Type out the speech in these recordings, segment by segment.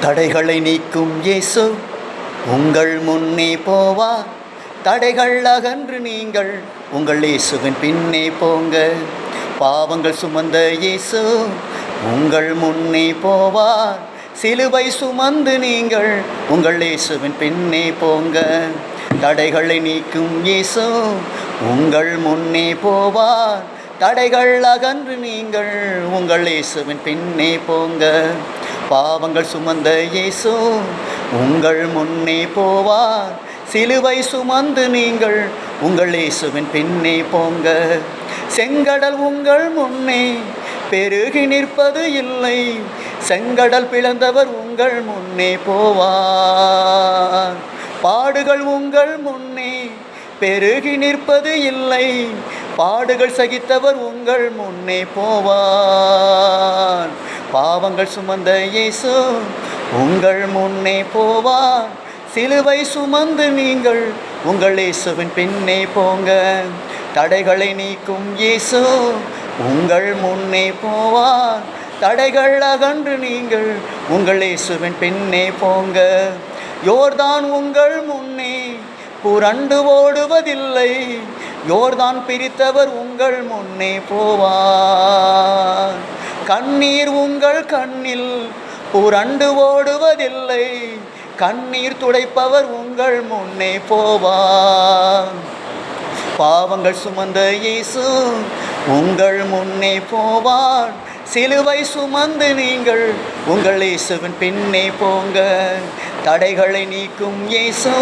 தடைகளை நீக்கும் இயேசு உங்கள் முன்னே போவார். தடைகள் அகன்று நீங்கள் உங்கள் இயேசுவின் பின்னே போங்க. பாவங்கள் சுமந்த இயேசு உங்கள் முன்னே போவார். சிலுவை சுமந்து நீங்கள் உங்கள் இயேசுவின் பின்னே போங்க. தடைகளை நீக்கும் இயேசு உங்கள் முன்னே போவார். தடைகள் அகன்று நீங்கள் உங்கள் இயேசுவின் பின்னே போங்க. பாவங்கள் சுமந்த இயேசு உங்கள் முன்னே போவார். சிலுவை சுமந்து நீங்கள் உங்கள் இயேசுவின் பின்னே போங்க. செங்கடல் உங்கள் முன்னே பெருகி நிற்பது இல்லை. செங்கடல் பிளந்தவர் உங்கள் முன்னே போவார். பாடுகள் உங்கள் முன்னே பெருகி நிற்பது இல்லை. பாடுகள் சகித்தவர் உங்கள் முன்னே போவார். பாவங்கள் சுமந்த இயேசு உங்கள் முன்னே போவார். சிலுவை சுமந்து நீங்கள் உங்கள் இயேசுவின் பின்னே போங்க. தடைகளை நீக்கும் இயேசு உங்கள் முன்னே போவார். தடைகள் அகன்று நீங்கள் உங்கள் இயேசுவின் பின்னே போங்க. யோர்தான் உங்கள் முன்னே புரண்டு ஓடுவதில்லை. யோர்தான் பிரித்தவர் உங்கள் முன்னே போவார். கண்ணீர் உங்கள் கண்ணில் புரண்டு ஓடுவதில்லை. கண்ணீர் துடைப்பவர் உங்கள் முன்னே போவார். பாவங்கள் சுமந்த இயேசு உங்கள் முன்னே போவார். சிலுவை சுமந்து நீங்கள் உங்கள் இயேசுவின் பின்னே போங்க. தடைகளை நீக்கும் இயேசு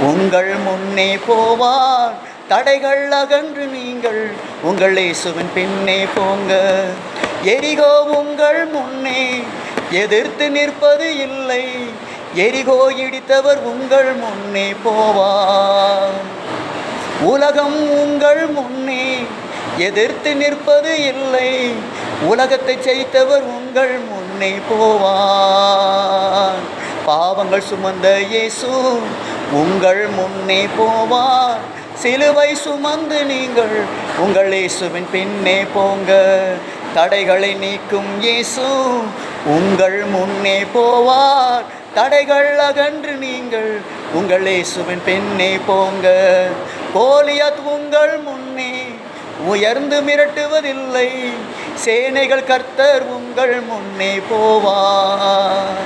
உங்கள் முன்னே போவார். தடைகள் அகன்று நீங்கள் உங்கள் இயேசுவின் பின்னே போங்க. எரிகோ உங்கள் முன்னே எதிர்த்து நிற்பது இல்லை. எரிகோ இடித்தவர் உங்கள் முன்னே போவார். உலகம் உங்கள் முன்னே எதிர்த்து நிற்பது இல்லை. உலகத்தை ஜெயித்தவர் உங்கள் முன்னே போவார். பாவங்கள் சுமந்த இயேசு உங்கள் முன்னே போவார். சிலுவை சுமந்து நீங்கள் உங்கள் இயேசுவின் பின்னே போங்க. தடைகளை நீக்கும் இயேசு உங்கள் முன்னே போவார். தடைகள் அகன்று நீங்கள் உங்கள் இயேசுவின் பின்னே போங்க. கோலியாத் உங்கள் முன்னே உயர்ந்து மிரட்டுவதில்லை. சேனைகள் கர்த்தர் உங்கள் முன்னே போவார்.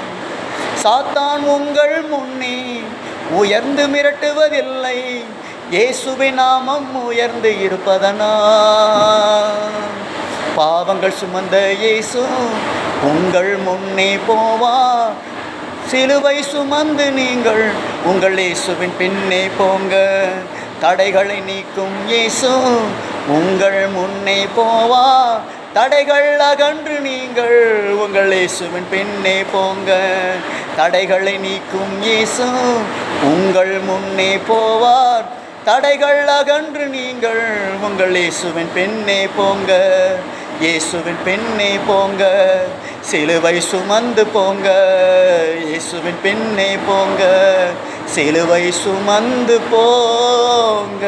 சாத்தான் உங்கள் முன்னே உயர்ந்து மிரட்டுவதில்லை. இயேசுவின் நாமம் உயர்ந்து இருப்பதனால். பாவங்கள் சுமந்த இயேசு உங்கள் முன்னே போவார். சிலுவை சுமந்து நீங்கள் உங்கள் இயேசுவின் பின்னே போங்க. தடைகளை நீக்கும் இயேசு உங்கள் முன்னே போவார். தடைகள் அகன்று நீங்கள் உங்கள் இயேசுவின் பின்னே போங்க. தடைகளை நீக்கும் இயேசு உங்கள் முன்னே போவார். தடைகள் அகன்று நீங்கள் உங்கள் இயேசுவின் பின்னே போங்க. இயேசுவின் பின்னே போங்க. சிலுவை சுமந்து போங்க. இயேசுவின் பின்னே போங்க. சிலுவை சுமந்து போங்க.